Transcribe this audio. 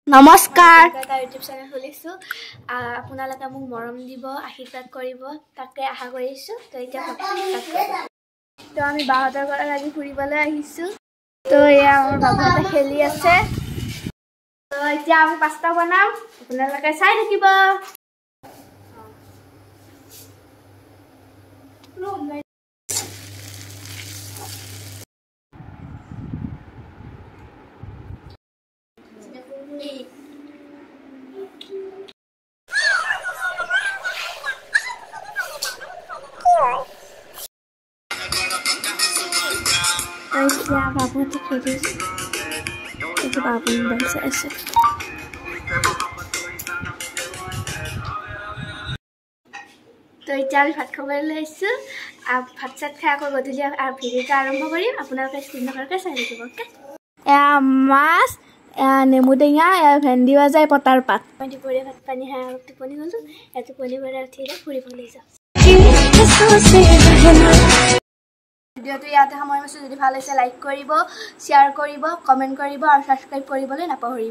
নমস্কাৰ এটা YouTube channel খুলিছো আপোনালোকে মোক মৰম দিব আশীৰ্বাদ কৰিব তাকে আশা কৰিছো তো এতিয়া তো আমি বাহঁতৰ ঘৰত আজি ফুৰিবলৈ আহিছো তো এয়া আমাৰ বাবুহঁতে খেলি আছে তো এতিয়া আমি পাস্তা বনাম আপোনালোকে চাই থাকিব Iya, babu tuh kudus. Itu babu bahasa asal. তো এতিয়া আমি ভাত খাবলৈ লৈছো ভাত চাত খাই আকৌ গধূলি ভিডিঅ'টো আৰম্ভ কৰিম আপোনালোকে স্ক্ৰীন নকৰাকৈ চাই থাকিব ওকে এয়া মাছ নেমু টেঙা ভেন্দি ভাজা পটাৰ পাত মই দুপৰীয়া ভাত পানী খাই অলপ টোপনি গ'লো টোপনি পৰা উঠিলে ফুৰিবলৈ যাওঁ ভিডিঅ'টো ইয়াতে সামৰিছোঁ যদি ভাল হৈছে লাইক কৰিব শ্বেয়াৰ কৰিব কমেণ্ট কৰিব আৰু ছাবস্ক্ৰাইব কৰিবলৈ নাপাহৰিব